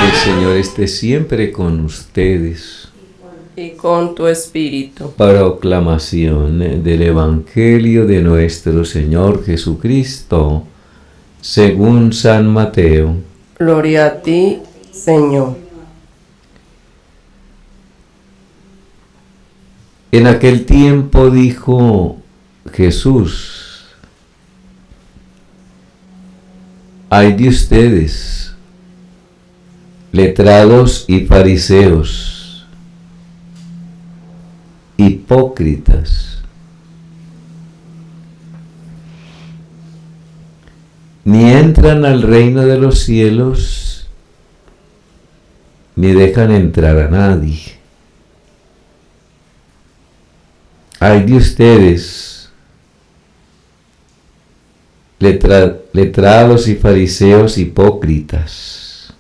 El Señor esté siempre con ustedes. Y con tu espíritu. Proclamación del Evangelio de nuestro Señor Jesucristo, según San Mateo. Gloria a ti, Señor. En aquel tiempo dijo Jesús: ay de ustedes, letrados y fariseos, hipócritas, ni entran al reino de los cielos, ni dejan entrar a nadie. Ay de ustedes, letrados y fariseos hipócritas,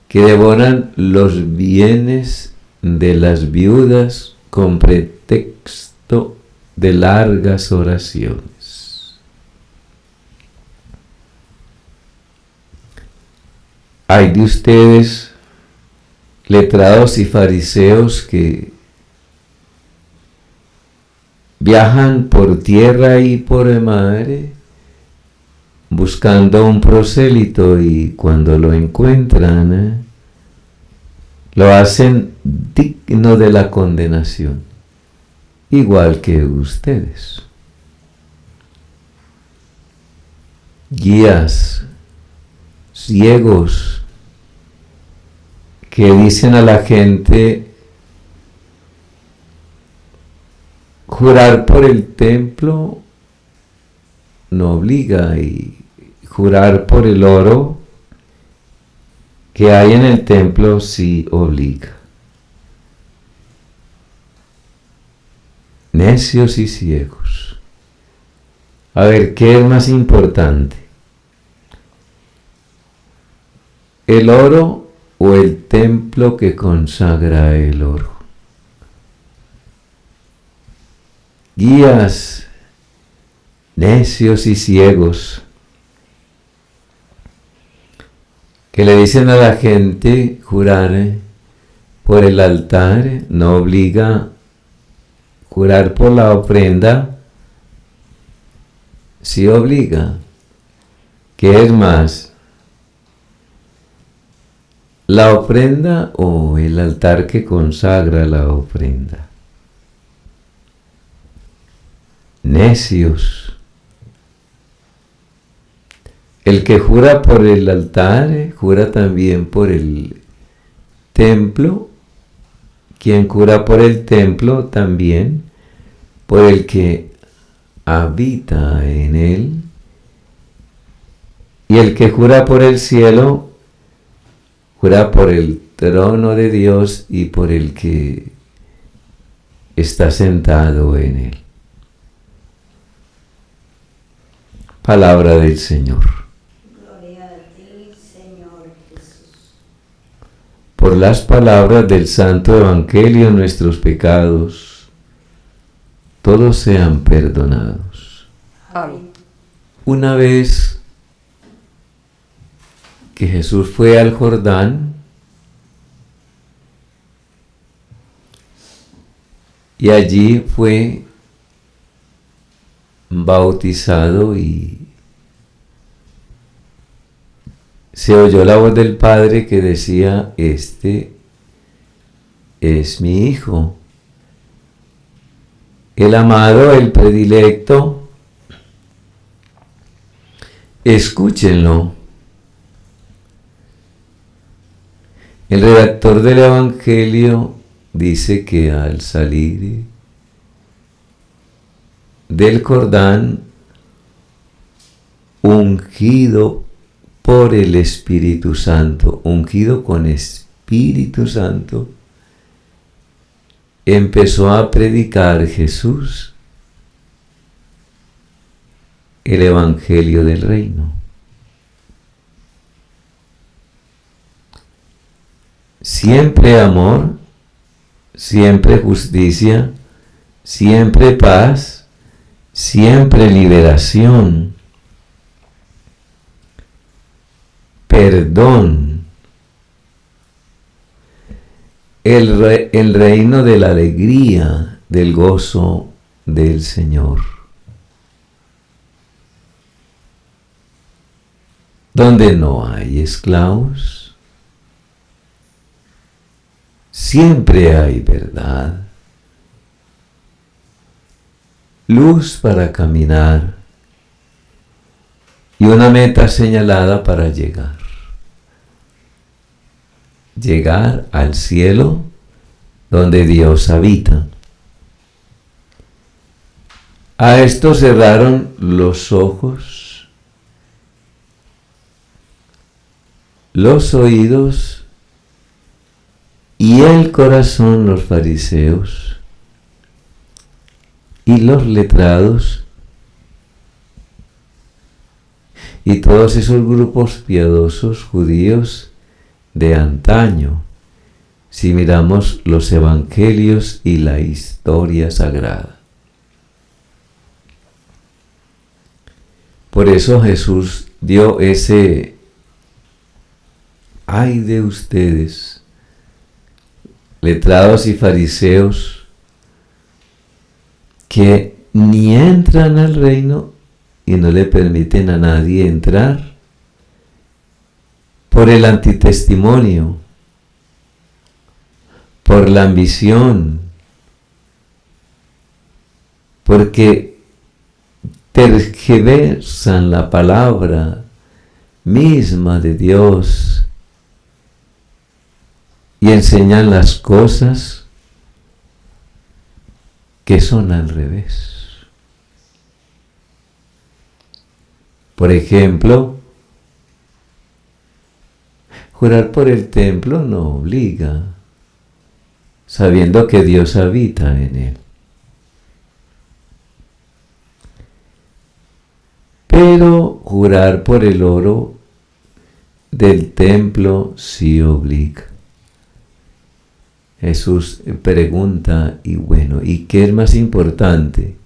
que devoran los bienes de las viudas con pretexto de largas oraciones. Ay de ustedes, letrados y fariseos, que viajan por tierra y por mar buscando un prosélito, y cuando lo encuentran, lo hacen digno de la condenación, igual que ustedes. Guías ciegos que dicen a la gente: jurar por el templo no obliga, y jurar por el oro que hay en el templo sí obliga. Necios y ciegos. A ver, ¿qué es más importante? ¿El oro o el templo que consagra el oro? Guías necios y ciegos que le dicen a la gente: jurar por el altar no obliga, jurar por la ofrenda sí obliga. ¿Qué es más, la ofrenda o el altar que consagra la ofrenda? Necios. El que jura por el altar, jura también por el templo. Quien jura por el templo, también por el que habita en él. Y el que jura por el cielo, jura por el trono de Dios y por el que está sentado en él. Palabra del Señor. Gloria a ti, Señor Jesús. Por las palabras del Santo Evangelio, nuestros pecados todos sean perdonados. Amén. Una vez que Jesús fue al Jordán y allí fue bautizado, y se oyó la voz del Padre que decía: este es mi Hijo, el amado, el predilecto, escúchenlo. El redactor del Evangelio dice que al salir del Jordán, ungido por el Espíritu Santo, ungido con Espíritu Santo, empezó a predicar Jesús el Evangelio del Reino. Siempre amor, siempre justicia, siempre paz, siempre liberación, perdón, el reino de la alegría, del gozo del Señor. Donde no hay esclavos, siempre hay verdad, luz para caminar y una meta señalada para llegar. Llegar al cielo donde Dios habita. A esto cerraron los ojos, los oídos y el corazón los fariseos y los letrados y todos esos grupos piadosos judíos de antaño, si miramos los evangelios y la historia sagrada. Por eso Jesús dio ese ay de ustedes, letrados y fariseos, que ni entran al reino y no le permiten a nadie entrar por el antitestimonio, por la ambición, porque tergiversan la palabra misma de Dios y enseñan las cosas que son al revés. Por ejemplo, jurar por el templo no obliga, sabiendo que Dios habita en él. Pero jurar por el oro del templo sí obliga. Jesús pregunta, y bueno, ¿y qué es más importante?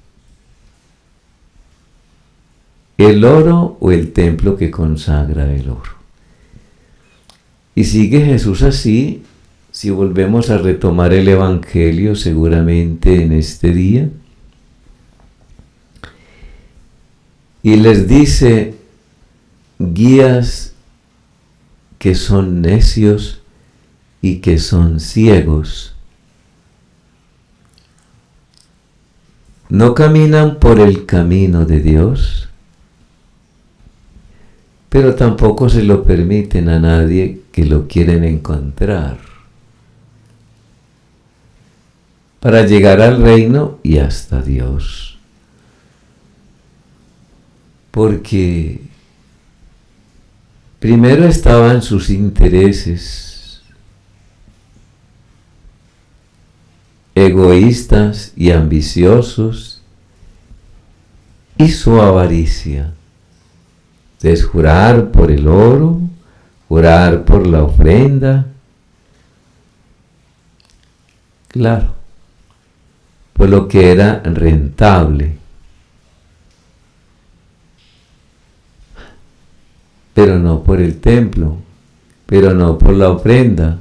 ¿El oro o el templo que consagra el oro? Y sigue Jesús así, si volvemos a retomar el Evangelio seguramente en este día. Y les dice, guías que son necios y que son ciegos. No caminan por el camino de Dios, pero tampoco se lo permiten a nadie que lo quieren encontrar para llegar al reino y hasta Dios. Porque primero estaban sus intereses egoístas y ambiciosos y su avaricia. Es jurar por el oro, jurar por la ofrenda. Claro, por lo que era rentable. Pero no por el templo, pero no por la ofrenda,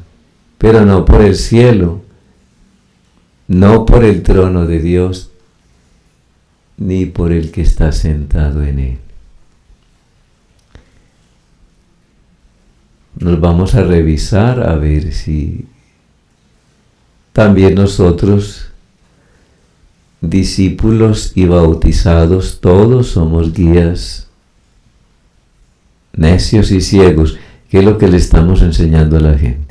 pero no por el cielo, no por el trono de Dios, ni por el que está sentado en él. Nos vamos a revisar a ver si también nosotros, discípulos y bautizados, todos somos guías necios y ciegos, que es lo que le estamos enseñando a la gente.